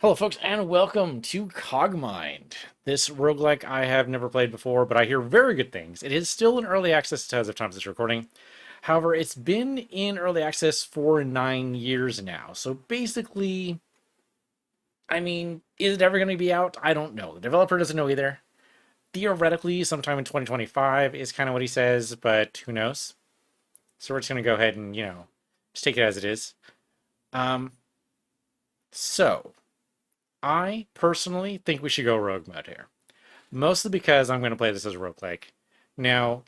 Hello, folks, and welcome to Cogmind. This roguelike I have never played before, but I hear very good things. It is still in early access as of time of this recording. However, it's been in early access for 9 years now. So basically, is it ever going to be out? I don't know. The developer doesn't know either. Theoretically, sometime in 2025 is kind of what he says, but who knows? So we're just going to go ahead and, just take it as it is. Um, so I personally think we should go rogue mode here. Mostly because I'm going to play this as a roguelike. Now,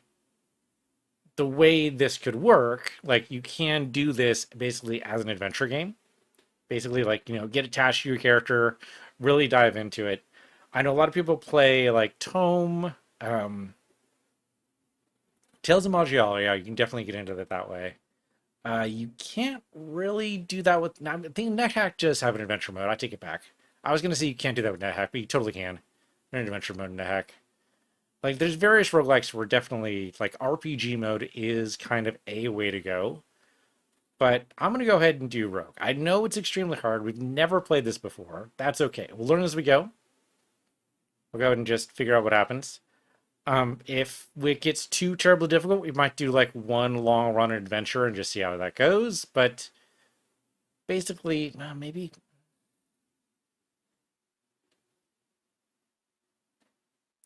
the way this could work, like you can do this basically as an adventure game. Basically, like, get attached to your character, really dive into it. I know a lot of people play like Tome, Tales of Magialia. You can definitely get into it that way. You can't really do that with. I think NetHack does have an adventure mode. I take it back. I was going to say you can't do that with NetHack, but you totally can. An adventure mode in NetHack. Like, there's various roguelikes where definitely, like, RPG mode is kind of a way to go. But I'm going to go ahead and do Rogue. I know it's extremely hard. We've never played this before. That's okay. We'll learn as we go. We'll go ahead and just figure out what happens. If it gets too terribly difficult, we might do, like, one long run adventure and just see how that goes. But basically, maybe...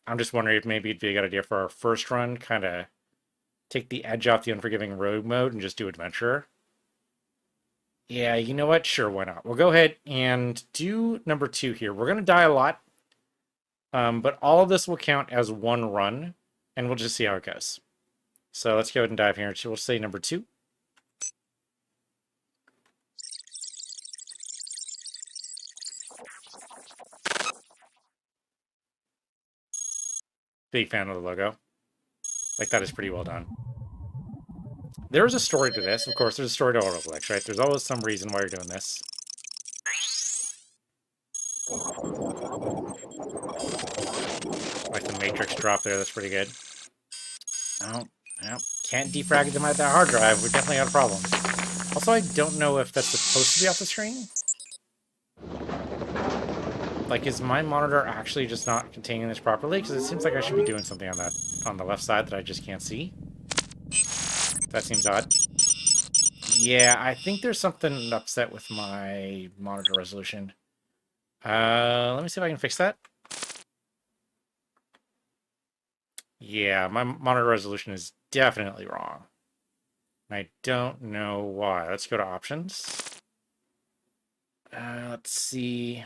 I'm just wondering if maybe it'd be a good idea for our first run, kind of take the edge off the unforgiving rogue mode and just do adventure. Yeah, you know what? Sure, why not? We'll go ahead and do number 2 here. We're going to die a lot, but all of this will count as one run, and we'll just see how it goes. So let's go ahead and dive here. So we'll say number 2. Big fan of the logo. Like, that is pretty well done. There is a story to this. Of course, there's a story to all roguelikes, right? There's always some reason why you're doing this. Like the Matrix drop there, that's pretty good. Oh, yeah. Can't defrag them at that hard drive. We definitely got a problem. Also, I don't know if that's supposed to be off the screen. Like, is my monitor actually just not containing this properly? Because it seems like I should be doing something on that on the left side that I just can't see. That seems odd. Yeah, I think there's something upset with my monitor resolution. Let me see if I can fix that. Yeah, my monitor resolution is definitely wrong. I don't know why. Let's go to options. Let's see.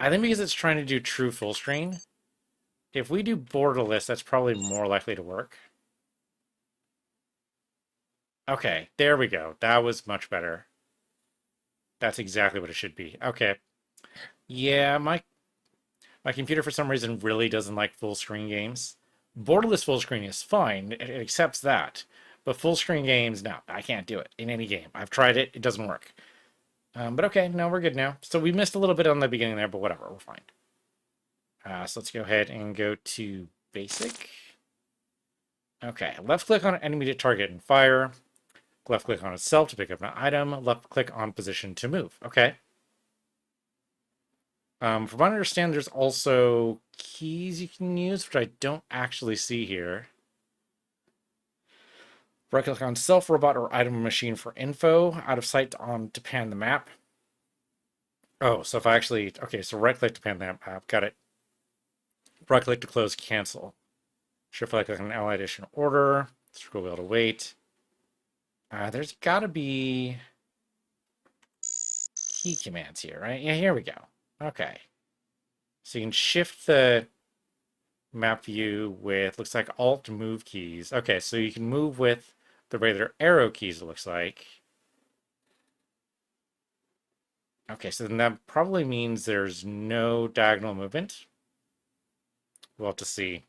I think because it's trying to do true full screen. If we do borderless, that's probably more likely to work. Okay, there we go. That was much better. That's exactly what it should be. Okay. Yeah, my computer for some reason really doesn't like full screen games. Borderless full screen is fine. It accepts that. But full screen games, no, I can't do it in any game. I've tried it. It doesn't work. But okay, no, we're good now. So we missed a little bit on the beginning there, but whatever, we're fine. So let's go ahead and go to basic. Okay, left click on an enemy to target and fire. Left click on itself to pick up an item. Left click on position to move. Okay. From what I understand, there's also keys you can use, which I don't actually see here. Right click on self, robot, or item machine for info. Out of sight to pan the map. Oh, so if I actually... Okay, so right click to pan the map. Got it. Right click to close cancel. Shift right click on allied addition order. Scroll wheel to wait. There's got to be key commands here, right? Yeah, here we go. Okay. So you can shift the map view with, looks like alt move keys. Okay, so you can move with the regular arrow keys, it looks like. Okay, so then that probably means there's no diagonal movement. We'll have to see.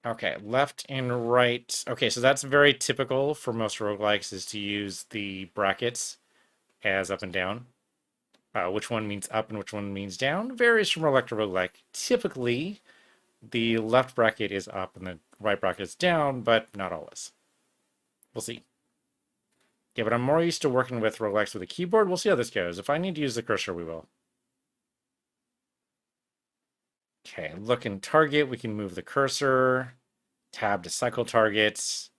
Okay, left and right. Okay, so that's very typical for most roguelikes, is to use the brackets as up and down. Which one means up and which one means down varies from roguelike to roguelike. Typically, the left bracket is up and the right bracket is down, but not always. We'll see. Yeah, but I'm more used to working with roguelikes with a keyboard. We'll see how this goes. If I need to use the cursor, we will. Okay, look and target. We can move the cursor. Tab to cycle targets.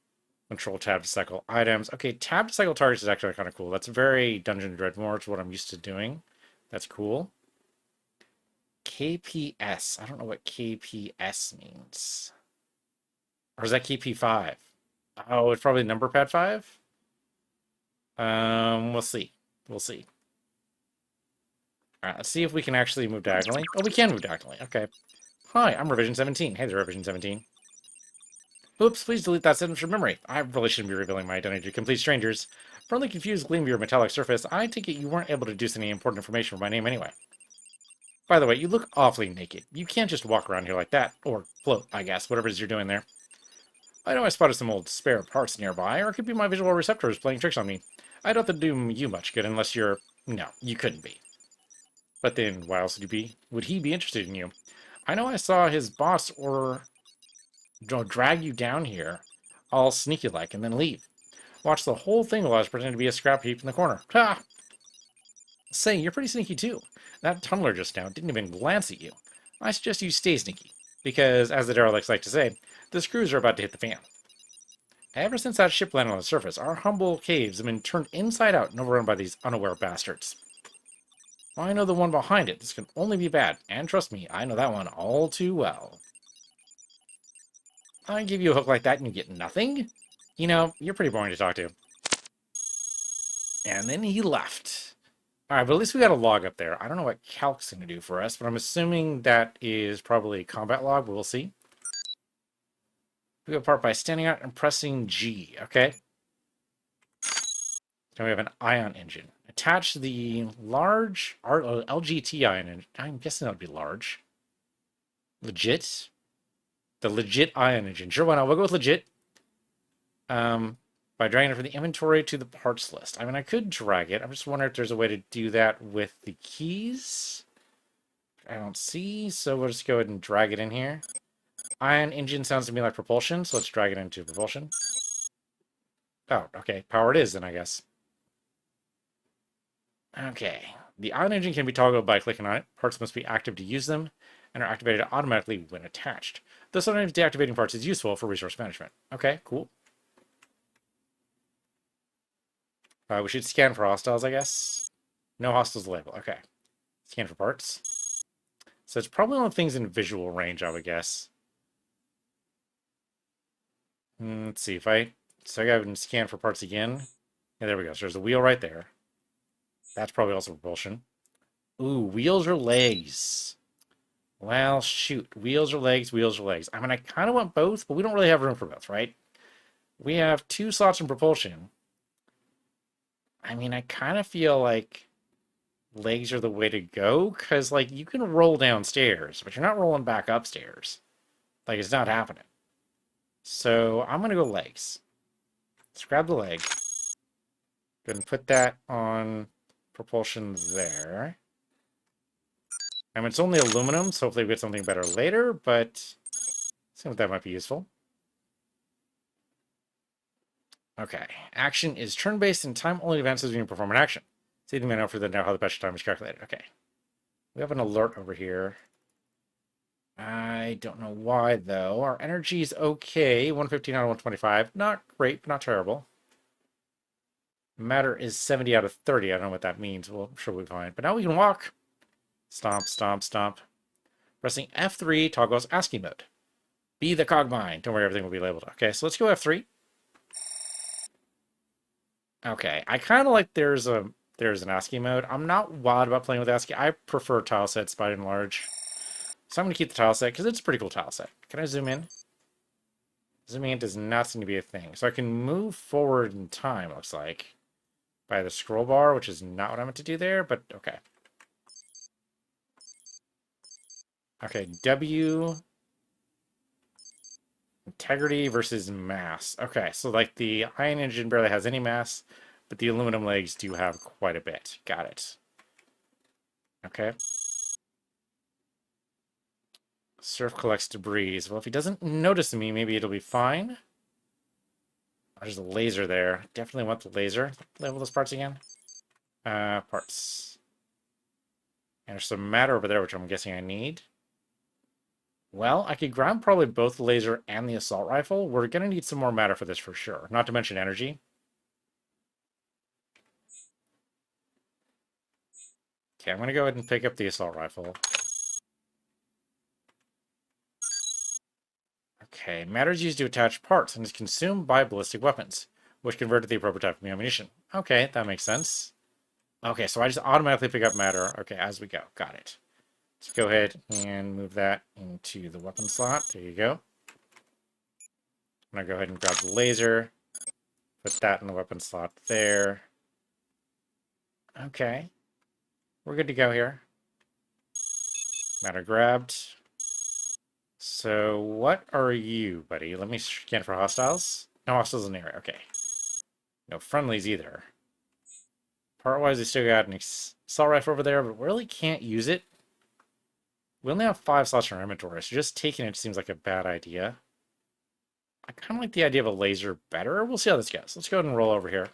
Control tab to cycle items. Okay, tab to cycle targets is actually kind of cool. That's very Dungeon Dreadmore. It's what I'm used to doing. That's cool. KPS. I don't know what KPS means. Or is that KP5? Oh, it's probably number pad 5? We'll see. We'll see. All right, let's see if we can actually move diagonally. Oh, we can move diagonally. Okay. Hi, I'm Revision 17. Hey there, Revision 17. Oops, please delete that sentence from memory. I really shouldn't be revealing my identity to complete strangers. From the confused gleam of your metallic surface, I take it you weren't able to deduce any important information from my name anyway. By the way, you look awfully naked. You can't just walk around here like that. Or float, I guess, whatever it is you're doing there. I know I spotted some old spare parts nearby, or it could be my visual receptors playing tricks on me. I doubt that'd do you much good unless you're... No, you couldn't be. But then, why else would you be? Would he be interested in you? I know I saw his boss or drag you down here, all sneaky-like, and then leave. Watch the whole thing while I was pretending to be a scrap heap in the corner. Ha! Say, you're pretty sneaky too. That tunneler just now didn't even glance at you. I suggest you stay sneaky, because, as the derelicts like to say, the screws are about to hit the fan. Ever since that ship landed on the surface, our humble caves have been turned inside out and overrun by these unaware bastards. I know the one behind it. This can only be bad, and trust me, I know that one all too well. I give you a hook like that and you get nothing? You know, you're pretty boring to talk to. And then he left. Alright, but at least we got a log up there. I don't know what calc's going to do for us, but I'm assuming that is probably a combat log, but we'll see. We go apart by standing out and pressing G, okay? Now we have an ion engine. Attach the large LGT ion engine. I'm guessing that would be large. Legit? The legit ion engine. Sure, why not? We'll go with legit. By dragging it from the inventory to the parts list. I mean, I could drag it. I'm just wondering if there's a way to do that with the keys. I don't see, so we'll just go ahead and drag it in here. Ion engine sounds to me like propulsion, so let's drag it into propulsion. Oh, okay. Power it is then, I guess. Okay. The ion engine can be toggled by clicking on it. Parts must be active to use them, and are activated automatically when attached. Though sometimes deactivating parts is useful for resource management. Okay, cool. We should scan for hostiles, I guess. No hostiles label. Okay. Scan for parts. So it's probably one of the things in visual range, I would guess. Let's see if I... So I gotta scan for parts again. Yeah, there we go. So there's a wheel right there. That's probably also propulsion. Ooh, wheels or legs? Well, shoot. Wheels or legs, wheels or legs. I mean, I kind of want both, but we don't really have room for both, right? We have 2 slots in propulsion. I mean, I kind of feel like legs are the way to go, because, like, you can roll downstairs, but you're not rolling back upstairs. Like, it's not happening. So, I'm going to go legs. Let's grab the leg. Go ahead and put that on propulsion there. I mean, it's only aluminum, so hopefully we get something better later, but see what that might be useful. Okay. Action is turn-based and time-only advances when you perform an action. See the menu for the now how the best time is calculated. Okay. We have an alert over here. I don't know why, though. Our energy is okay. 115 out of 125. Not great, but not terrible. Matter is 70 out of 30. I don't know what that means. Well, I'm sure we'll be fine. But now we can walk. Stomp, stomp, stomp. Pressing F3 toggles ASCII mode. Be the Cogmind. Don't worry, everything will be labeled. Okay, so let's go F3. Okay, I kind of like there's an ASCII mode. I'm not wild about playing with ASCII. I prefer tile sets by and large. So I'm going to keep the tile set because it's a pretty cool tile set. Can I zoom in? Zooming in does not seem to be a thing. So I can move forward in time, looks like, by the scroll bar, which is not what I meant to do there, but okay. Okay, W... Integrity versus mass. Okay, so like the ion engine barely has any mass, but the aluminum legs do have quite a bit. Got it. Okay. Surf collects debris. Well, if he doesn't notice me, maybe it'll be fine. There's a laser there. Definitely want the laser. Level those parts again. Parts. And there's some matter over there, which I'm guessing I need. Well, I could grab probably both the laser and the assault rifle. We're going to need some more matter for this for sure. Not to mention energy. Okay, I'm going to go ahead and pick up the assault rifle. Okay, matter is used to attach parts and is consumed by ballistic weapons, which convert to the appropriate type of ammunition. Okay, that makes sense. Okay, so I just automatically pick up matter. Okay, as we go. Got it. Let's go ahead and move that into the weapon slot. There you go. I'm going to go ahead and grab the laser. Put that in the weapon slot there. Okay. We're good to go here. Matter grabbed. So, what are you, buddy? Let me scan for hostiles. No hostiles in the area. Okay. No friendlies either. Part-wise, we still got an assault rifle over there, but we really can't use it. We only have 5 slots in our inventory, so just taking it seems like a bad idea. I kind of like the idea of a laser better. We'll see how this goes. Let's go ahead and roll over here.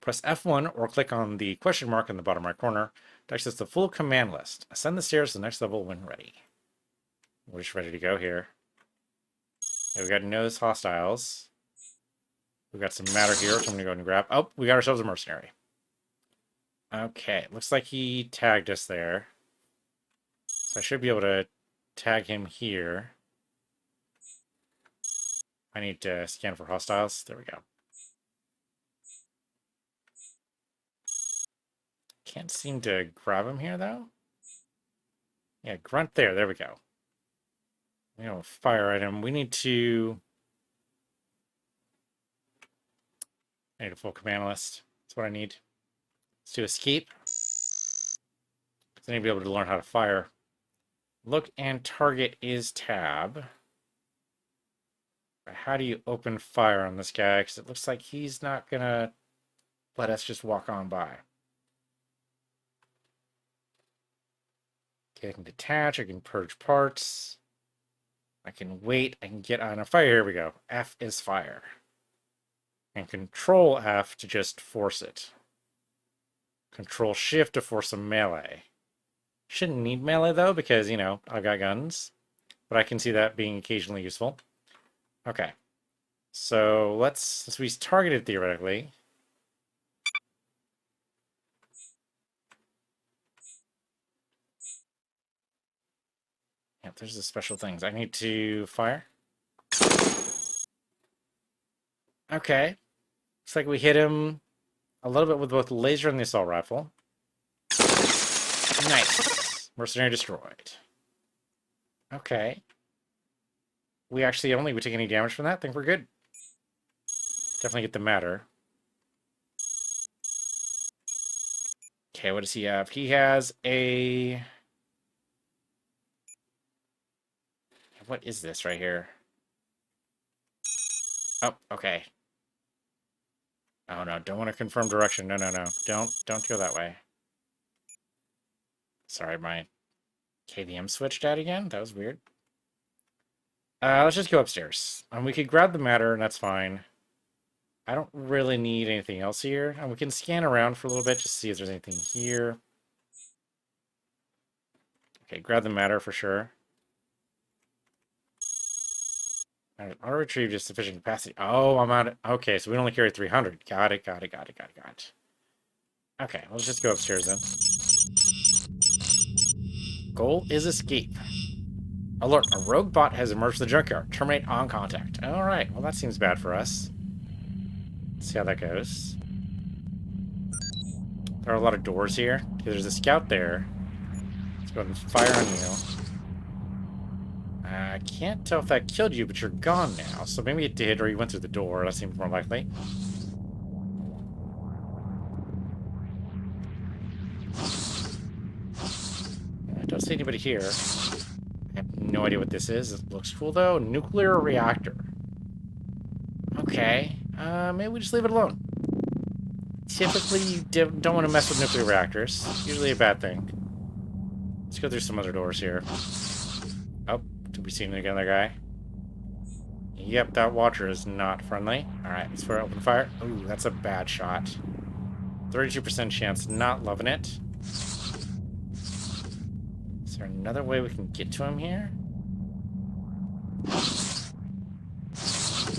Press F1 or click on the question mark in the bottom right corner to access the full command list. Ascend the stairs to the next level when ready. We're just ready to go here. Okay, we got no hostiles. We got some matter here, which I'm going to go ahead and grab. Oh, we got ourselves a mercenary. Okay, looks like he tagged us there. So I should be able to tag him here. I need to scan for hostiles. There we go. Can't seem to grab him here, though. Yeah, grunt there. There we go. You know, fire item. We need to... I need a full command list. That's what I need. Let's do escape. I need to be able to learn how to fire. Look and target is tab. But how do you open fire on this guy? Because it looks like he's not going to let us just walk on by. Okay, I can detach. I can purge parts. I can wait. I can get on a fire. Here we go. F is fire. And Control F to just force it. Control Shift to force a melee. Shouldn't need melee though, because, you know, I've got guns. But I can see that being occasionally useful. Okay. So let's be targeted theoretically. Yeah, there's the special things. I need to fire. Okay. Looks like we hit him a little bit with both the laser and the assault rifle. Nice. Mercenary destroyed. Okay. We actually don't think we take any damage from that. I think we're good. Definitely get the matter. Okay, what does he have? He has a... What is this right here? Oh, okay. Oh no, don't want to confirm direction. No. Don't go that way. Sorry, my KVM switched out again. That was weird. Let's just go upstairs. We could grab the matter, and that's fine. I don't really need anything else here. And we can scan around for a little bit, just to see if there's anything here. Okay, grab the matter for sure. Alright, auto retrieve just sufficient capacity. Oh, I'm out. Okay, so we only carry 300. Got it. Okay, let's just go upstairs then. Goal is escape. Alert, a rogue bot has emerged from the junkyard. Terminate on contact. Alright, well that seems bad for us. Let's see how that goes. There are a lot of doors here. Okay, there's a scout there. Let's go ahead and fire on you. I can't tell if that killed you, but you're gone now. So maybe it did, or you went through the door. That seems more likely. I don't see anybody here. I have no idea what this is. It looks cool, though. Nuclear reactor. Okay. Maybe we just leave it alone. Typically, you don't want to mess with nuclear reactors. Usually a bad thing. Let's go through some other doors here. Oh, did we see another guy? Yep, that watcher is not friendly. Alright, let's open fire. Ooh, that's a bad shot. 32% chance, not loving it. Is there another way we can get to him here?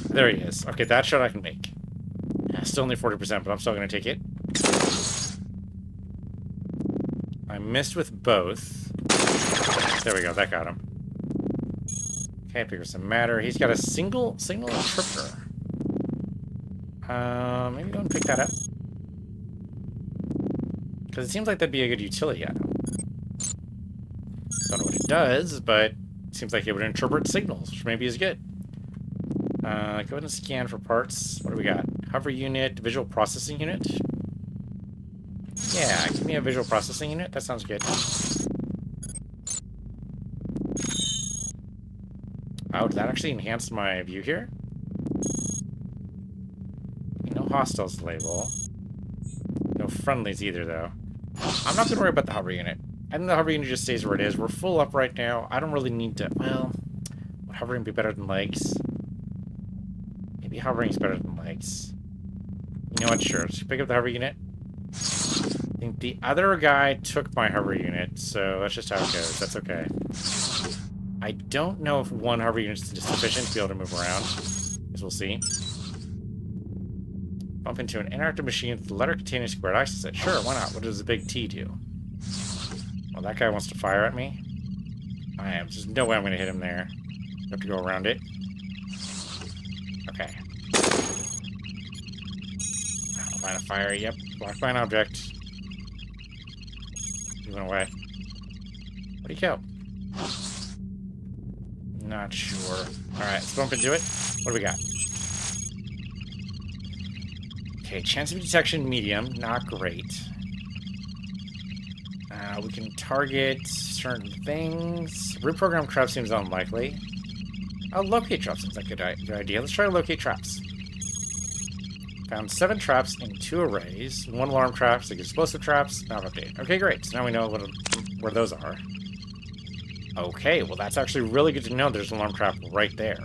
There he is. Okay, that shot I can make. Still only 40%, but I'm still going to take it. I missed with both. There we go, that got him. Okay, figure some matter. He's got a single interpreter. Maybe go and pick that up. Because it seems like that'd be a good utility item. Don't know what it does, but it seems like it would interpret signals, which maybe is good. Go ahead and scan for parts. What do we got? Hover unit, visual processing unit. Yeah, give me a visual processing unit. That sounds good. Oh, did that actually enhance my view here? No hostiles label. No friendlies either, though. I'm not going to worry about the hover unit. I think the hover unit just stays where it is. We're full up right now. I don't really need to... Well, would hovering be better than legs? Maybe hovering is better than legs. You know what? Sure. Let's pick up the hover unit. I think the other guy took my hover unit, so that's just how it goes. That's okay. I don't know if one hover unit is sufficient to be able to move around. As we'll see. Bump into an interactive machine with the letter containing squared axis. Sure, why not? What does the big T do? Well, that guy wants to fire at me. I am. There's no way I'm going to hit him there. I have to go around it. Okay. Line of fire. Yep. Blocked by an object. He went away. Where'd he go? Not sure. Alright, let's bump into it. What do we got? Okay, chance of detection medium. Not great. We can target certain things. Reprogram traps seems unlikely. Oh, locate traps seems like a good idea. Let's try to locate traps. Found 7 traps in 2 arrays. 1 alarm trap, 6 explosive traps. Map update. Okay, great. So now we know where those are. Okay, well that's actually really good to know. There's an alarm trap right there.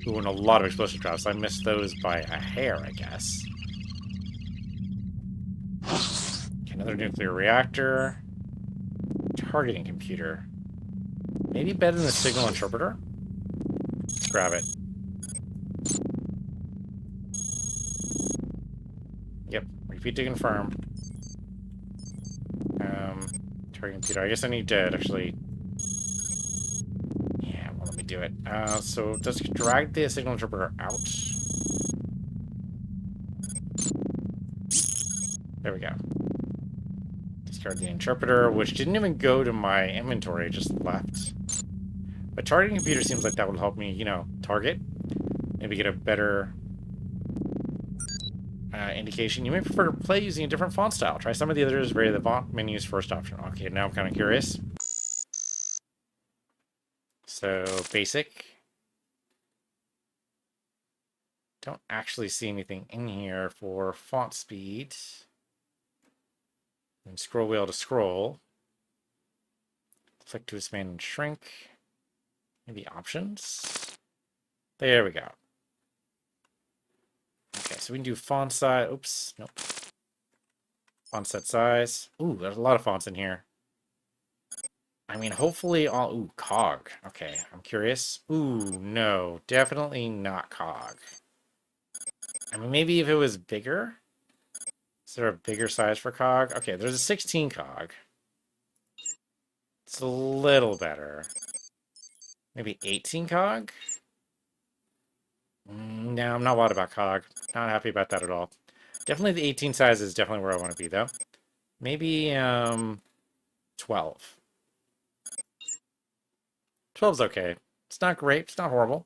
Ooh, and a lot of explosive traps. I missed those by a hair, I guess. Okay, another nuclear reactor. Targeting computer. Maybe better than the signal interpreter? Let's grab it. Yep, repeat to confirm. Targeting computer. I guess I need to actually... Yeah, well, let me do it. So let's drag the signal interpreter out. There we go. Discard the interpreter, which didn't even go to my inventory, it just left. But targeting computer seems like that would help me, you know, target. Maybe get a better indication. You may prefer to play using a different font style. Try some of the others. Vary the font menu's first option. Okay, now I'm kind of curious. So, basic. Don't actually see anything in here for font speed. And scroll wheel to scroll. Click to expand and shrink. Maybe options. There we go. Okay, so we can do font size. Oops, nope. Font set size. Ooh, there's a lot of fonts in here. I mean, hopefully all... Ooh, cog. Okay, I'm curious. Ooh, no. Definitely not cog. I mean, maybe if it was bigger? Is there a bigger size for cog? Okay, there's a 16 cog. It's a little better. Maybe 18 cog? No, I'm not wild about cog. Not happy about that at all. Definitely the 18 size is definitely where I want to be, though. Maybe 12. 12's okay. It's not great. It's not horrible.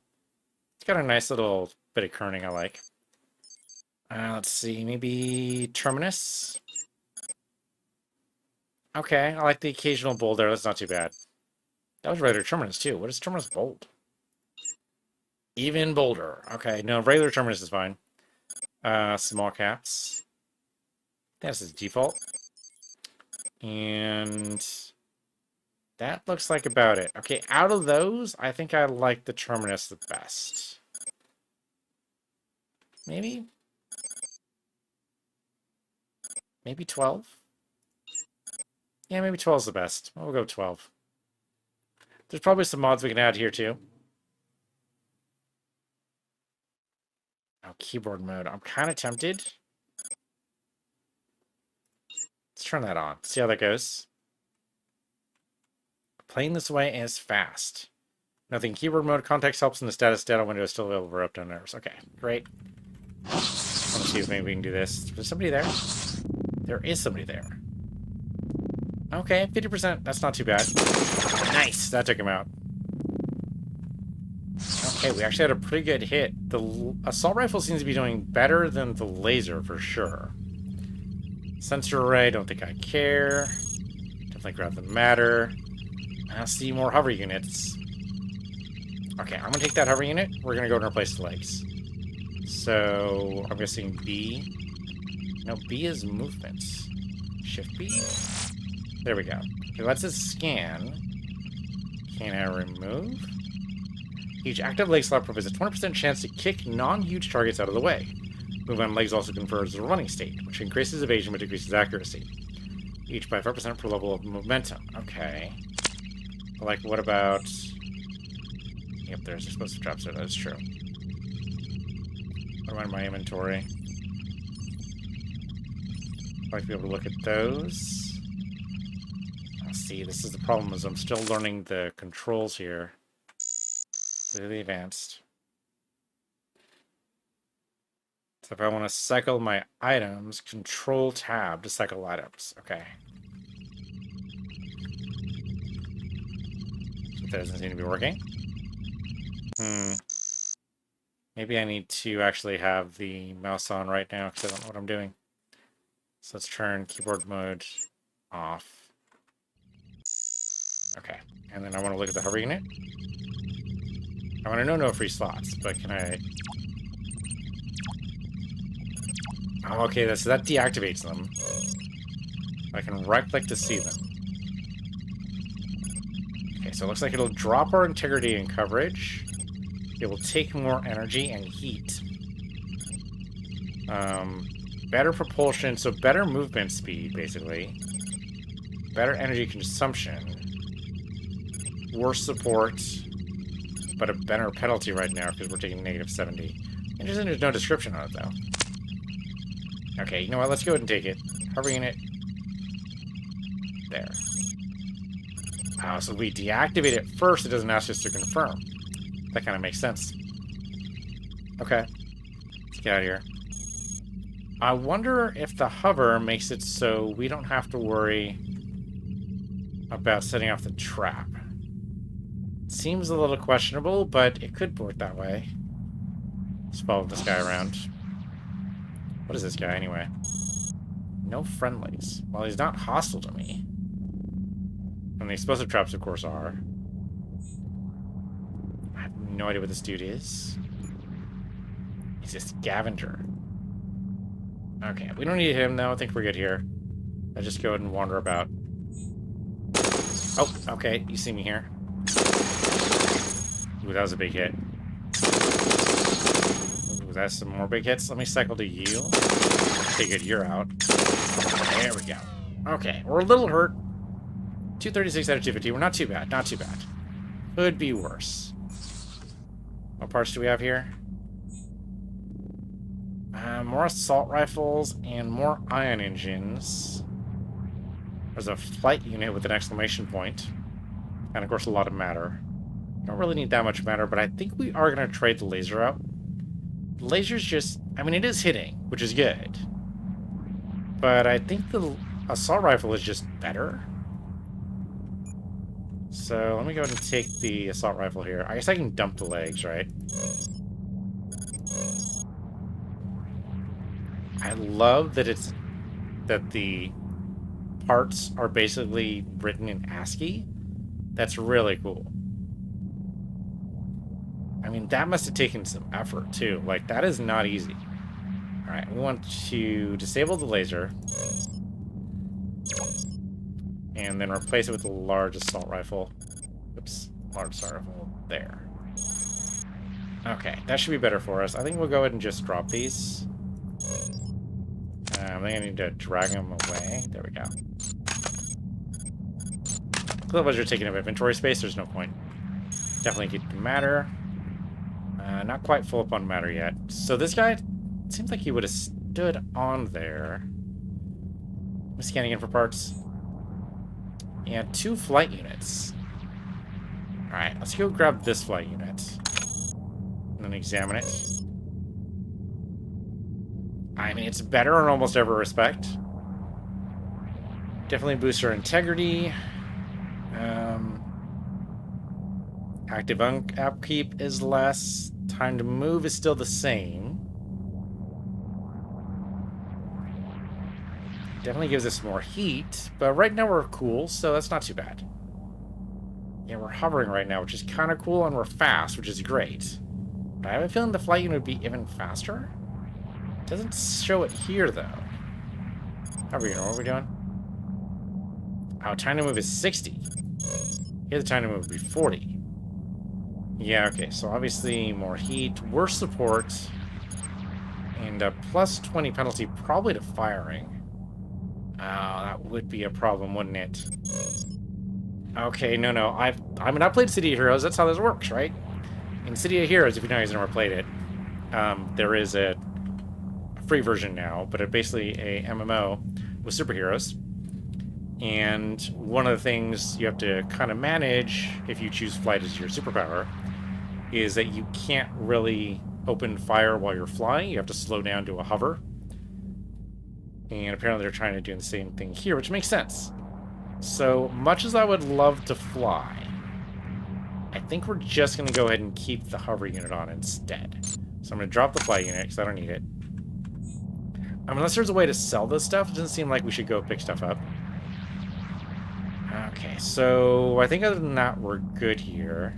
It's got a nice little bit of kerning I like. Let's see. Maybe terminus. Okay, I like the occasional bold there. That's not too bad. That was regular terminus, too. What is terminus bold? Even bolder. Okay, no, regular terminus is fine. Small caps. That's his default. And That looks like about it. Okay, out of those, I think I like the Terminus the best. Maybe? Maybe 12? Yeah, maybe 12 is the best. We'll go 12. There's probably some mods we can add here, too. Oh, keyboard mode. I'm kind of tempted. Let's turn that on. See how that goes. Playing this way is fast. Nothing keyboard mode. Context helps in the status data window is still available for up to nerves. Okay, great. Let's see if maybe we can do this. Is somebody there? There is somebody there. Okay, 50%. That's not too bad. Nice. That took him out. Okay, we actually had a pretty good hit. The assault rifle seems to be doing better than the laser for sure. Sensor array, don't think I care. Definitely grab the matter. I see more hover units. Okay, I'm gonna take that hover unit. We're gonna go and replace the legs. So I'm guessing B. No, B is movement. Shift B. There we go. Okay, let's just scan. Can I remove? Each active leg slot provides a 20% chance to kick non-huge targets out of the way. Movement on legs also confers a running state, which increases evasion but decreases accuracy. Each by 5% per level of momentum. Okay. Like, what about... Yep, there's explosive traps there. That is true. What about my inventory? I'd like to be able to look at those. Let's see, this is the problem, is I'm still learning the controls here. Really advanced. So if I want to cycle my items, Control Tab to cycle items. Okay. So that doesn't seem to be working. Maybe I need to actually have the mouse on right now because I don't know what I'm doing. So let's turn keyboard mode off. Okay. And then I want to look at the hover unit. I want to know no free slots, but can I... Oh, okay, so that deactivates them. I can right-click to see them. Okay, so it looks like it'll drop our integrity and coverage. It will take more energy and heat. Better propulsion, so better movement speed, basically. Better energy consumption. Worse support, but a better penalty right now because we're taking negative 70. Interesting, there's no description on it, though. Okay, you know what? Let's go ahead and take it. Hover unit. There. Oh, so we deactivate it first. It doesn't ask us to confirm. That kind of makes sense. Okay. Let's get out of here. I wonder if the hover makes it so we don't have to worry about setting off the trap. Seems a little questionable, but it could work that way. Let's follow this guy around. What is this guy, anyway? No friendlies. Well, he's not hostile to me. And the explosive traps, of course, are. I have no idea what this dude is. He's a scavenger. Okay, we don't need him, though. I think we're good here. I'll just go ahead and wander about. Oh, okay. You see me here. Ooh, that was a big hit. Ooh, that's some more big hits. Let me cycle to you. Okay, good. You're out. There we go. Okay, we're a little hurt. 236 out of 250. We're not too bad. Not too bad. Could be worse. What parts do we have here? More assault rifles and more ion engines. There's a flight unit with an exclamation point. And, of course, a lot of matter. Don't really need that much matter, but I think we are going to trade the laser out. The laser's just... I mean, it is hitting, which is good. But I think the assault rifle is just better. So let me go ahead and take the assault rifle here. I guess I can dump the legs, right? I love that that the parts are basically written in ASCII. That's really cool. I mean, that must have taken some effort, too. Like, that is not easy. Alright, we want to disable the laser. And then replace it with the large assault rifle. Oops, large assault rifle there. Okay, that should be better for us. I think we'll go ahead and just drop these. I think I need to drag them away. There we go. Otherwise, you're taking up inventory space. There's no point. Definitely keep the matter. Not quite full up on matter yet. So this guy, it seems like he would have stood on there. I'm scanning in for parts. Yeah, 2 flight units. Alright, let's go grab this flight unit. And then examine it. I mean, it's better in almost every respect. Definitely boosts our integrity. Active upkeep is less. Time to move is still the same. Definitely gives us more heat, but right now we're cool, so that's not too bad. Yeah, we're hovering right now, which is kind of cool, and we're fast, which is great. But I have a feeling the flight unit would be even faster. It doesn't show it here, though. How are we doing? What are we doing? Oh, time to move is 60. Here the time to move would be 40. Yeah, okay, so obviously more heat, worse support, and a plus 20 penalty probably to firing. Oh, that would be a problem, wouldn't it? Okay, no. I've played City of Heroes. That's how this works, right? In City of Heroes, if you know you've never played it, there is a free version now, but it's basically a MMO with superheroes. And one of the things you have to kind of manage if you choose flight as your superpower is that you can't really open fire while you're flying. You have to slow down to a hover. And apparently they're trying to do the same thing here, which makes sense. So much as I would love to fly, I think we're just going to go ahead and keep the hover unit on instead. So I'm going to drop the flight unit because I don't need it. Unless there's a way to sell this stuff, it doesn't seem like we should go pick stuff up. Okay, so I think other than that, we're good here.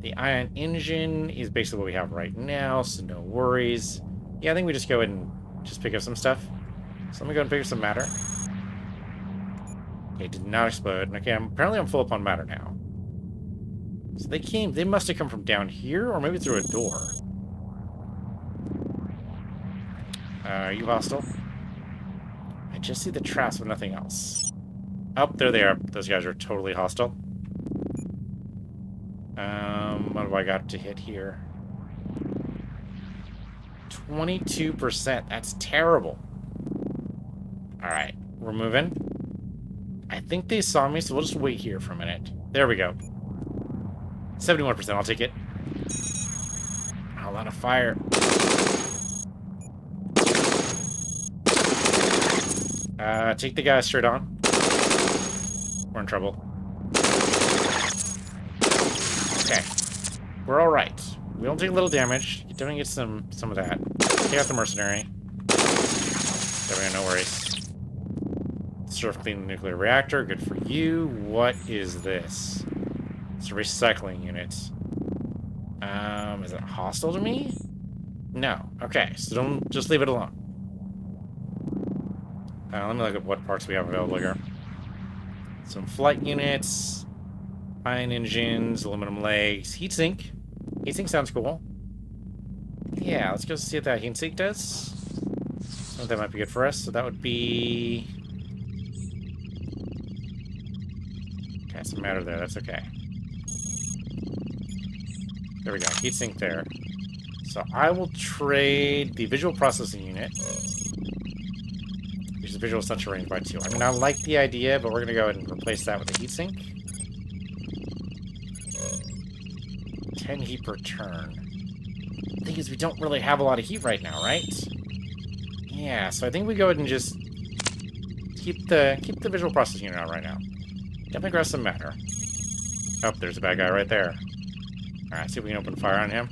The ion engine is basically what we have right now, so no worries. Yeah, I think we just go ahead and just pick up some stuff. So let me go and pick up some matter. Okay, did not explode. Okay, apparently I'm full up on matter now. So they must have come from down here, or maybe through a door. Are you hostile? I just see the traps, but nothing else. Oh, there they are. Those guys are totally hostile. What do I got to hit here? 22%. That's terrible. Alright, we're moving. I think they saw me, so we'll just wait here for a minute. There we go. 71%, I'll take it. A lot of fire. Take the guy straight on. We're in trouble. Okay. We're alright. We don't take a little damage. You definitely get some of that. Take out the mercenary. There we go, no worries. Surf clean the nuclear reactor. Good for you. What is this? It's a recycling unit. Is it hostile to me? No. Okay, so don't just leave it alone. Let me look at what parts we have available here. Some flight units, ion engines, aluminum legs, heatsink. Heatsink sounds cool. Yeah, let's go see what that heatsink does. So that might be good for us. So that would be... Okay, some matter there. That's okay. There we go. Heatsink there. So I will trade the visual processing unit. Which is visual sensor range by 2. I mean, I like the idea, but we're going to go ahead and replace that with a heatsink. 10 heat per turn. The thing is, we don't really have a lot of heat right now, right? Yeah, so I think we go ahead and just keep the visual processing unit on right now. Definitely grab some matter. Oh, there's a bad guy right there. Alright, see if we can open fire on him.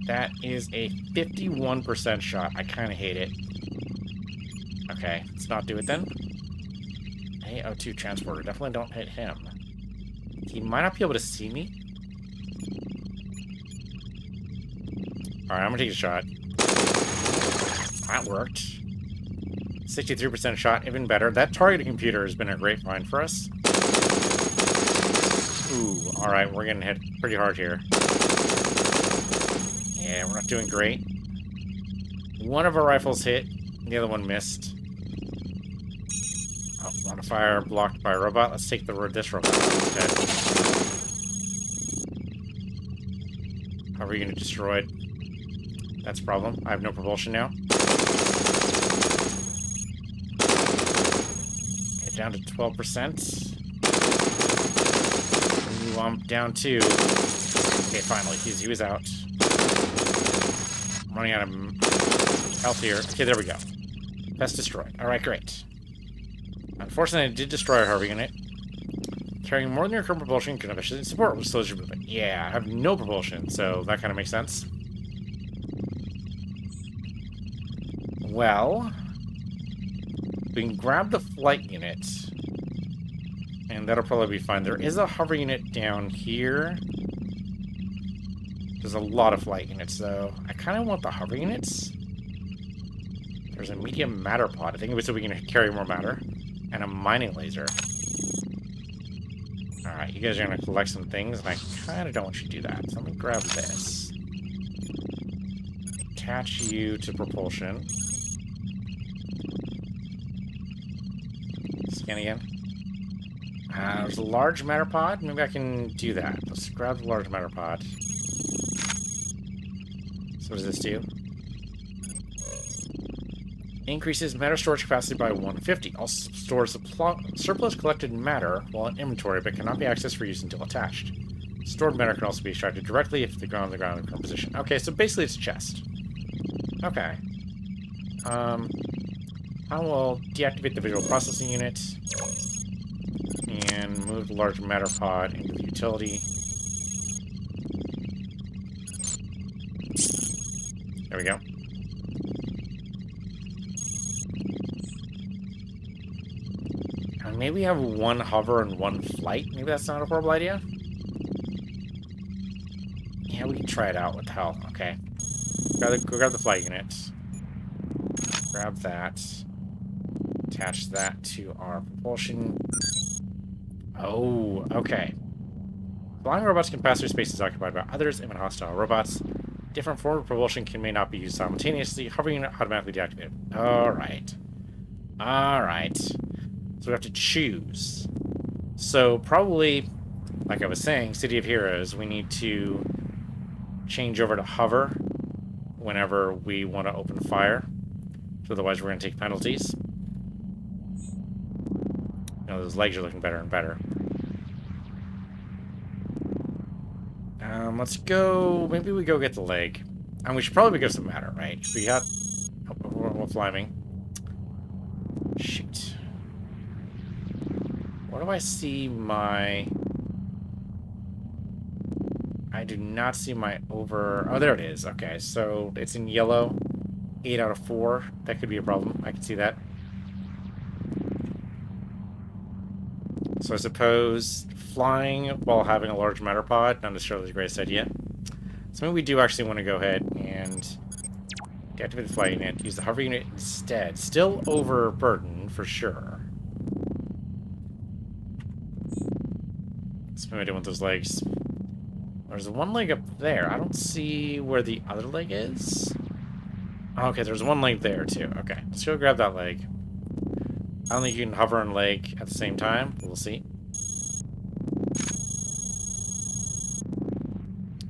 That is a 51% shot. I kind of hate it. Okay, let's not do it then. AO2 transporter. Definitely don't hit him. He might not be able to see me. Alright, I'm gonna take a shot. That worked. 63% shot, even better. That targeting computer has been a great find for us. Ooh, alright, we're getting hit pretty hard here. Yeah, we're not doing great. One of our rifles hit, the other one missed. Oh, modifier blocked by a robot. Let's take this robot instead. How are we going to destroy it? That's a problem. I have no propulsion now. Okay, down to 12%. Ooh, I'm down to... Okay, finally. He was out. I'm running out of health here. Okay, there we go. That's destroyed. Alright, great. Unfortunately, I did destroy our hover unit. Carrying more than your current propulsion can efficiently support with slows your movement. Yeah, I have no propulsion, so that kind of makes sense. Well, we can grab the flight unit, and that'll probably be fine. There is a hover unit down here. There's a lot of flight units, though. I kind of want the hover units. There's a medium matter pod. I think it was so we can carry more matter. And a mining laser. Alright, you guys are going to collect some things, and I kind of don't want you to do that. So let me grab this. Attach you to propulsion. Scan again. There's a large matter pod. Maybe I can do that. Let's grab the large matter pod. So what does this do? Increases matter storage capacity by 150. Also stores surplus collected matter while in inventory, but cannot be accessed for use until attached. Stored matter can also be extracted directly if the ground on the ground in current position. Okay, so basically it's a chest. Okay. I will deactivate the visual processing unit and move the large matter pod into the utility. There we go. Maybe have one hover and one flight. Maybe that's not a horrible idea. Yeah, we can try it out. What the hell? Okay. Grab the flight unit. Grab that. Attach that to our propulsion. Oh, okay. Flying robots can pass through spaces occupied by others, even hostile robots. Different form of propulsion may not be used simultaneously. Hover unit automatically deactivated. Alright. Alright. So we have to choose. So probably, like I was saying, City of Heroes, we need to change over to hover whenever we want to open fire. So otherwise we're going to take penalties. You know, those legs are looking better and better. Let's go... Maybe we go get the leg. And we should probably go some matter, right? We got... Oh, we're flying. Shoot. Where do I see my... I do not see my over... Oh, there it is. Okay, so it's in yellow. 8 out of 4. That could be a problem. I can see that. So I suppose flying while having a large matter pod, not necessarily the greatest idea. So maybe we do actually want to go ahead and deactivate the flight unit, use the hover unit instead. Still overburdened, for sure. So maybe I don't want those legs. There's one leg up there. I don't see where the other leg is. Okay, there's one leg there, too. Okay, let's go grab that leg. I don't think you can hover and leg at the same time. We'll see.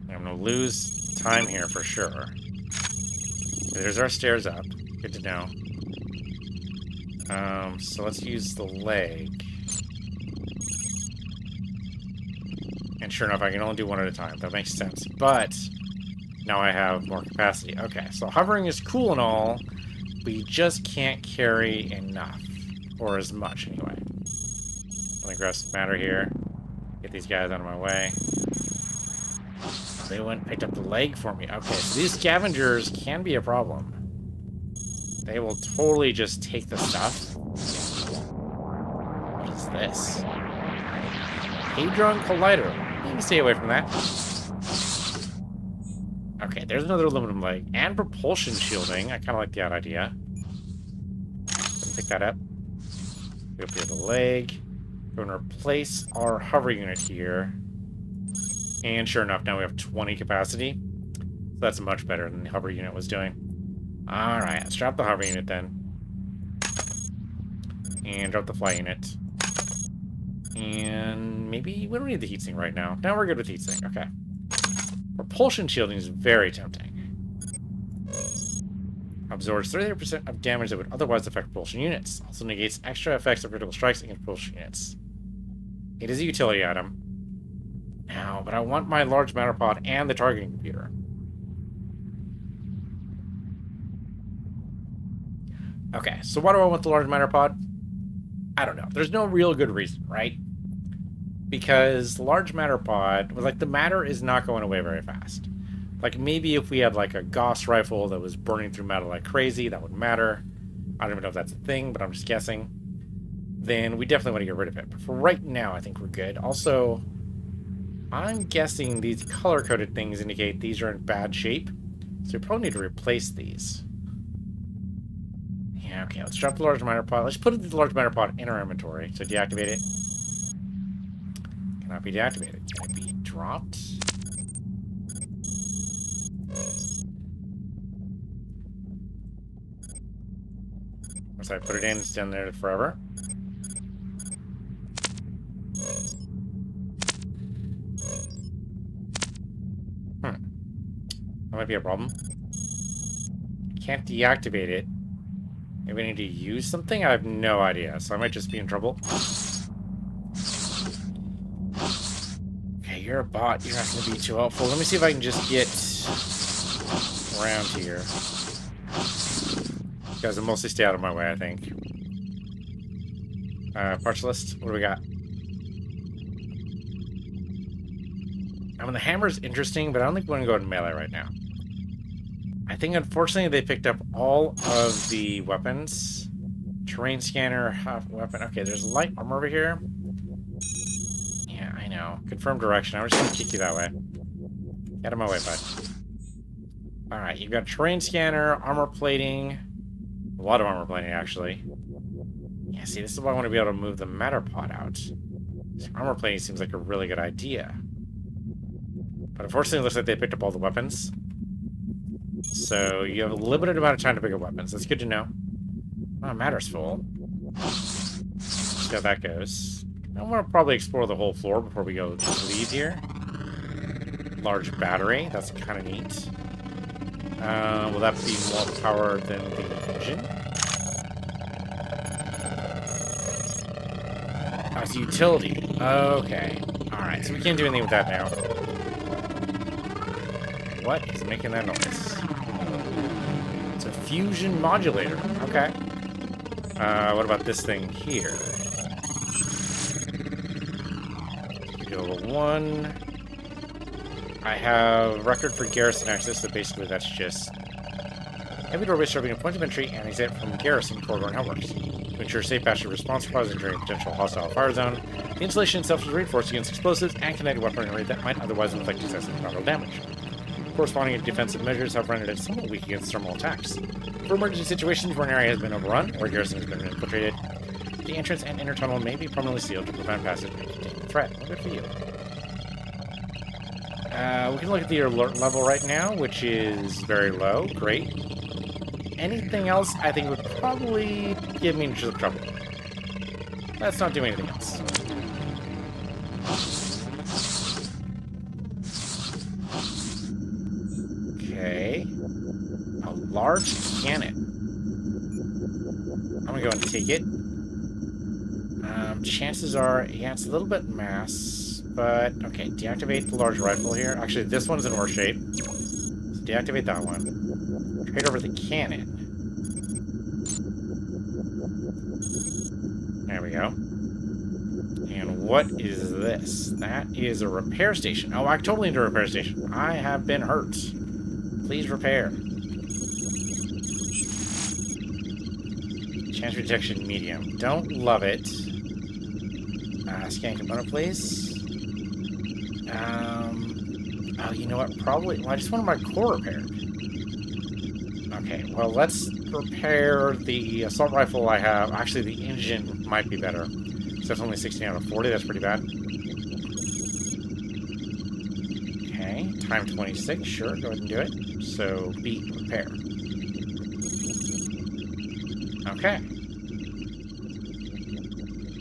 I'm going to lose time here for sure. There's our stairs up. Good to know. So let's use the leg. And sure enough, I can only do one at a time. That makes sense. But now I have more capacity. Okay, so hovering is cool and all, but you just can't carry enough. Or as much, anyway. Let me grab some matter here. Get these guys out of my way. They went and picked up the leg for me. Okay, so these scavengers can be a problem. They will totally just take the stuff. What is this? Hadron Collider. You can stay away from that. Okay, there's another aluminum leg. And propulsion shielding. I kind of like that idea. Pick that up. Go up here to the leg. Go and replace our hover unit here. And sure enough, now we have 20 capacity. So that's much better than the hover unit was doing. Alright, let's drop the hover unit then. And drop the fly unit. And maybe we don't need the heatsink right now. Now we're good with heatsink. Okay. Propulsion shielding is very tempting. Absorbs 38% of damage that would otherwise affect propulsion units. Also negates extra effects of critical strikes against propulsion units. It is a utility item. Now, but I want my large matter pod and the targeting computer. Okay, so why do I want the large matter pod? I don't know. There's no real good reason, right? Because the large matter pod, like, the matter is not going away very fast. Like, maybe if we had, like, a Gauss rifle that was burning through metal like crazy, that would matter. I don't even know if that's a thing, but I'm just guessing. Then we definitely want to get rid of it. But for right now, I think we're good. Also, I'm guessing these color-coded things indicate these are in bad shape. So we probably need to replace these. Yeah, okay, let's drop the large matter pod. Let's put the large matter pod in our inventory. So deactivate it. Cannot be deactivated. Can it be dropped? Once I put it in, it's down there forever. That might be a problem. Can't deactivate it. Maybe I need to use something? I have no idea, so I might just be in trouble. Okay, you're a bot. You're not going to be too helpful. Let me see if I can just get around here. You guys will mostly stay out of my way, I think. Parts list. What do we got? I mean, the hammer's interesting, but I don't think we want to go in melee right now. I think, unfortunately, they picked up all of the weapons. Terrain scanner, half weapon. Okay, there's light armor over here. Yeah, I know. Confirm direction. I'm just going to kick you that way. Get out of my way, bud. Alright, you've got terrain scanner, armor plating. A lot of armor plating, actually. Yeah, see, this is why I want to be able to move the matter pod out. Armor plating seems like a really good idea. But unfortunately, it looks like they picked up all the weapons. So you have a limited amount of time to pick up weapons. That's good to know. Oh, matter's full. See how that goes. I want to probably explore the whole floor before we go just leave here. Large battery. That's kind of neat. Will that be more power than the engine? Oh, it's a utility. Okay. Alright, so we can't do anything with that now. What is making that noise? It's a fusion modulator. Okay. What about this thing here? Level 1. I have record for garrison access, so basically that's just every doorway serving a point of entry and exit from garrison corridor and networks. To ensure safe passage response process during a potential hostile fire zone, the installation itself is reinforced against explosives and kinetic weaponry that might otherwise inflict excessive collateral damage. Corresponding defensive measures have rendered it somewhat weak against thermal attacks. For emergency situations where an area has been overrun or garrison has been infiltrated, the entrance and inner tunnel may be permanently sealed to prevent passage and contain the threat. Well, good for you. We can look at the alert level right now, which is very low. Great. Anything else, I think, would probably give me into trouble. Let's not do anything else. Okay. A large cannon. I'm gonna go and take it. Chances are, yeah, it's a little bit mass, but okay, deactivate the large rifle here. Actually, this one's in worse shape. So deactivate that one. Trade over the cannon. There we go. And what is this? That is a repair station. Oh, I totally need a repair station. I have been hurt. Please repair. Chance detection medium. Don't love it. Scan component, please. Oh, you know what? Probably. Well, I just wanted my core repaired. Okay. Well, let's repair the assault rifle I have. Actually, the engine might be better. So that's only 16 out of 40. That's pretty bad. Okay, time 26. Sure, go ahead and do it. So, B, repair. Okay.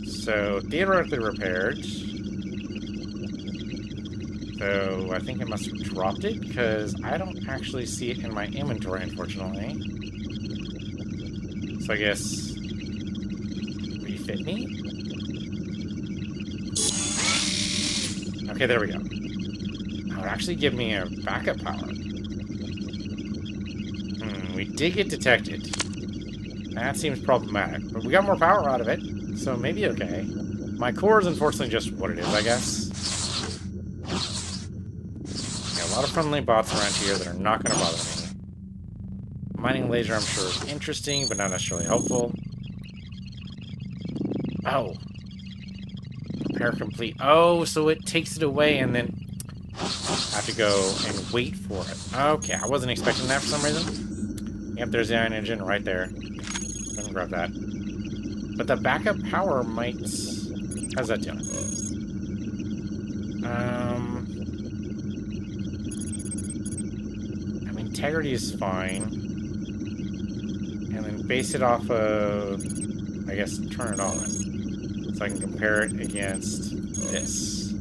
So, theoretically repaired. So, I think I must have dropped it, because I don't actually see it in my inventory, unfortunately. So I guess... refit me? Okay, there we go. That would actually give me a backup power. We did get detected. That seems problematic. But we got more power out of it, so maybe okay. My core is unfortunately just what it is, I guess. A lot of friendly bots around here that are not going to bother me. Mining laser, I'm sure, is interesting, but not necessarily helpful. Oh. Repair complete. Oh, so it takes it away and then I have to go and wait for it. Okay, I wasn't expecting that for some reason. Yep, there's the iron engine right there. Go and grab that. But the backup power might... How's that doing? Integrity is fine. And then base it off of, I guess, turn it on. So I can compare it against this.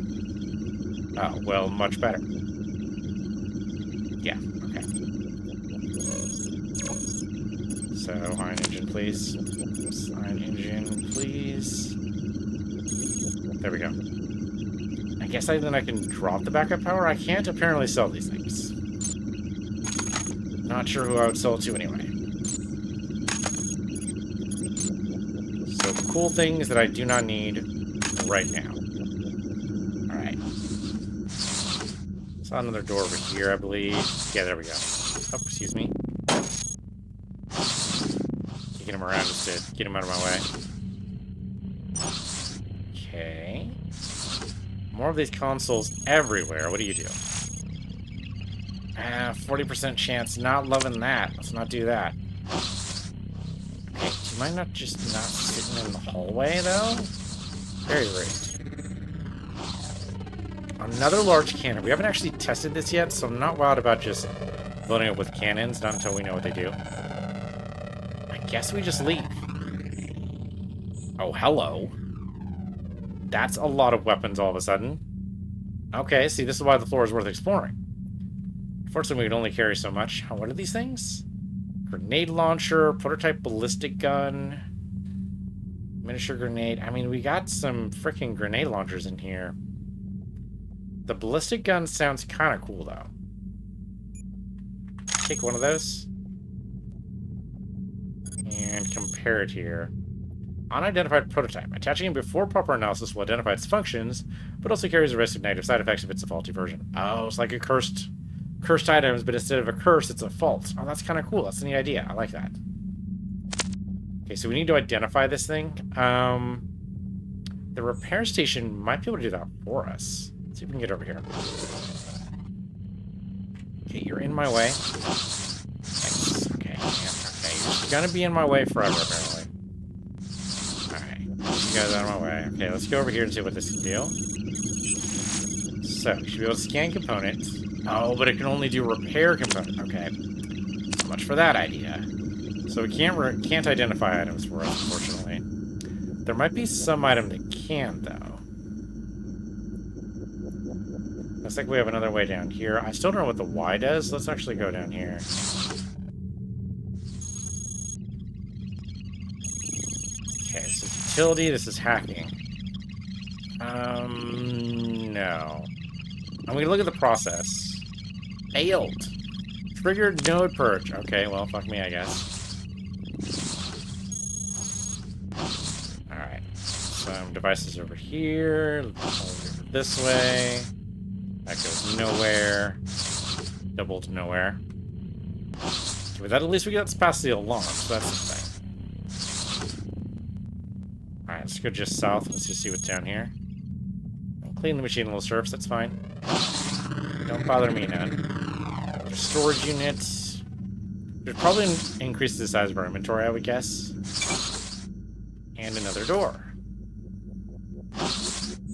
Oh, well, much better. Yeah, okay. So, iron engine, please. Oops, iron engine, please. There we go. I guess then I can drop the backup power. I can't apparently sell these things. Not sure who I would sell it to anyway. So, cool things that I do not need right now. Alright. Saw another door over here, I believe. Yeah, there we go. Oh, excuse me. Kicking him around just to get him out of my way. Okay. More of these consoles everywhere. What do you do? 40% chance. Not loving that. Let's not do that. Okay, do you mind not just not sitting in the hallway, though? Very rude. Another large cannon. We haven't actually tested this yet, so I'm not wild about just loading it with cannons, not until we know what they do. I guess we just leave. Oh, hello. That's a lot of weapons all of a sudden. Okay, see, this is why the floor is worth exploring. Unfortunately, we can only carry so much. What are these things? Grenade launcher, prototype ballistic gun, miniature grenade. I mean, we got some freaking grenade launchers in here. The ballistic gun sounds kind of cool, though. Take one of those. And compare it here. Unidentified prototype. Attaching it before proper analysis will identify its functions, but also carries a risk of negative side effects if it's a faulty version. Oh, it's like a cursed items, but instead of a curse, it's a fault. Oh, that's kind of cool. That's a neat idea. I like that. Okay, so we need to identify this thing. The repair station might be able to do that for us. Let's see if we can get over here. Okay, you're in my way. Thanks. Okay, yeah, okay. You're gonna be in my way forever, apparently. Alright, you guys out of my way. Okay, let's go over here and see what this can do. So, you should be able to scan components. Oh, but it can only do repair component. Okay. So much for that idea. So we can't identify items for us, unfortunately. There might be some item that can, though. Looks like we have another way down here. I still don't know what the Y does. Let's actually go down here. Okay, this is utility. This is hacking. No. I'm going to look at the process. Failed. Triggered node purge. Okay, well, fuck me, I guess. Alright. Some devices over here. Over this way. That goes nowhere. Double to nowhere. Okay, with that, at least we get past the alarm, so that's the thing. Alright, let's go just south. Let's just see what's down here. I'll clean the machine a little surface, that's fine. Don't bother me none. Storage units. It probably increases the size of our inventory, I would guess. And another door.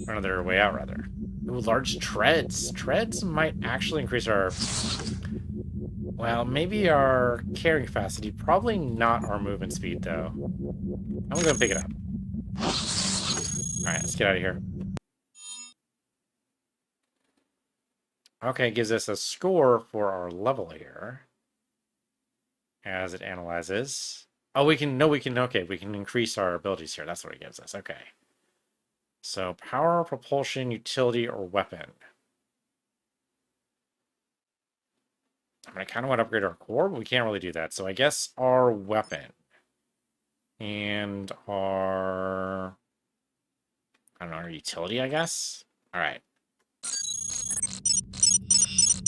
Or another way out, rather. Ooh, large treads. Treads might actually increase our... Well, maybe our carrying capacity. Probably not our movement speed, though. I'm gonna go pick it up. Alright, let's get out of here. Okay, it gives us a score for our level here. As it analyzes. Oh, we can increase our abilities here. That's what it gives us. Okay. So, power, propulsion, utility, or weapon. I mean, I kind of want to upgrade our core, but we can't really do that. So I guess our weapon. And our... I don't know, our utility, I guess? Alright.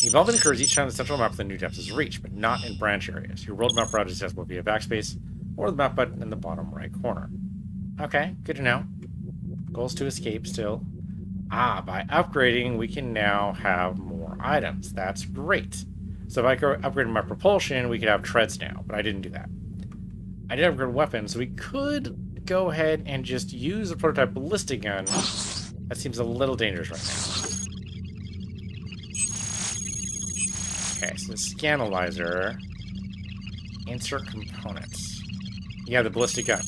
Evolving occurs each time the central map of the new depth is reached, but not in branch areas. Your world map route is accessible via backspace, or the map button in the bottom right corner. Okay, good to know. Goals to escape still. Ah, by upgrading, we can now have more items. That's great. So if I go upgrade my propulsion, we could have treads now, but I didn't do that. I did upgrade weapons, so we could go ahead and just use a prototype ballistic gun. That seems a little dangerous right now. Okay, so the scanalyzer. Insert components. Yeah, the ballistic gun.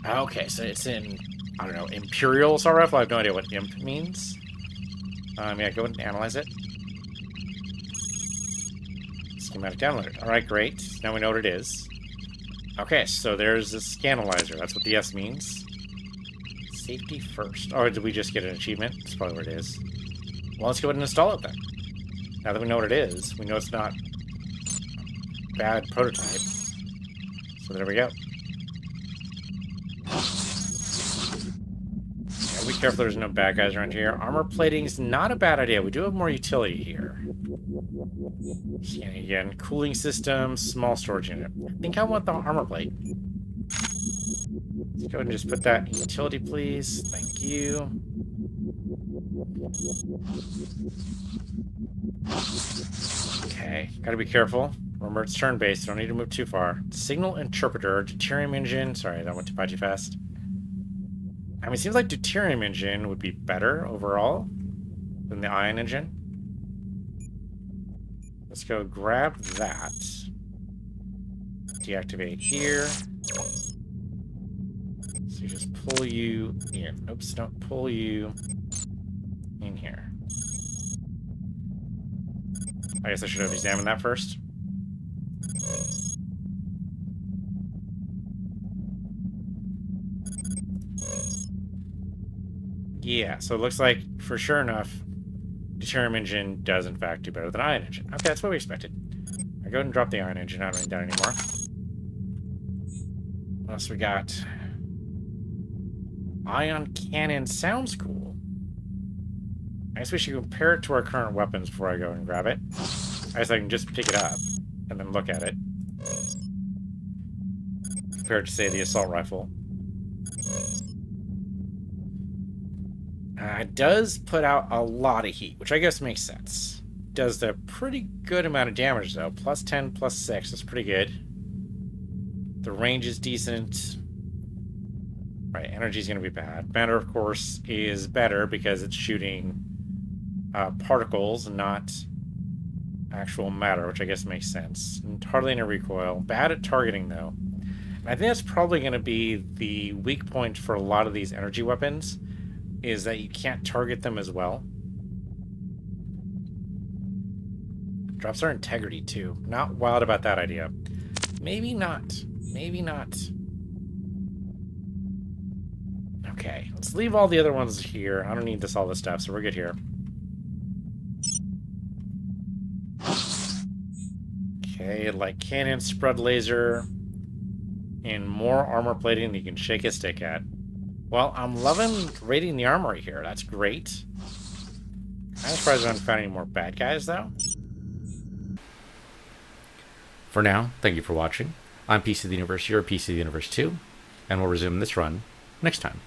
Okay, so it's in, I don't know, Imperial assault rifle? I have no idea what imp means. Yeah, go ahead and analyze it. Schematic downloaded. Alright, great. Now we know what it is. Okay, so there's the scanalyzer. That's what the S means. Safety first. Oh, did we just get an achievement? That's probably what it is. Well, let's go ahead and install it then. Now that we know what it is, we know it's not a bad prototype. So there we go. Yeah, be careful there's no bad guys around here. Armor plating is not a bad idea. We do have more utility here. Scanning again. Cooling system, small storage unit. I think I want the armor plate. Let's go ahead and just put that in utility, please. Thank you. Okay, gotta be careful. Remember, it's turn-based, don't need to move too far. Signal interpreter, deuterium engine. Sorry, that went too fast. I mean, it seems like deuterium engine would be better overall than the ion engine. Let's go grab that. Deactivate here. So you just pull you here. Oops, don't pull you in here. I guess I should have examined that first. Yeah, so it looks like, for sure enough, deuterium engine does in fact do better than ion engine. Okay, that's what we expected. I go ahead and drop the ion engine. I don't need that anymore. What else we got? Ion cannon sounds cool. I guess we should compare it to our current weapons before I go and grab it. I guess I can just pick it up and then look at it. Compared to, say, the assault rifle. It does put out a lot of heat, which I guess makes sense. Does a pretty good amount of damage, though. Plus 10, plus 6. That's pretty good. The range is decent. Right, energy's going to be bad. Matter, of course, is better because it's shooting particles, not actual matter, which I guess makes sense. And hardly any recoil. Bad at targeting, though. And I think that's probably going to be the weak point for a lot of these energy weapons, is that you can't target them as well. Drops our integrity, too. Not wild about that idea. Maybe not. Maybe not. Okay, let's leave all the other ones here. I don't need all this stuff, so we're good here. Okay, like cannon, spread laser, and more armor plating that you can shake a stick at. Well, I'm loving raiding the armory here. That's great. I'm surprised I haven't found any more bad guys, though. For now, thank you for watching. I'm Piece of the Universe, you're Piece of the Universe 2, and we'll resume this run next time.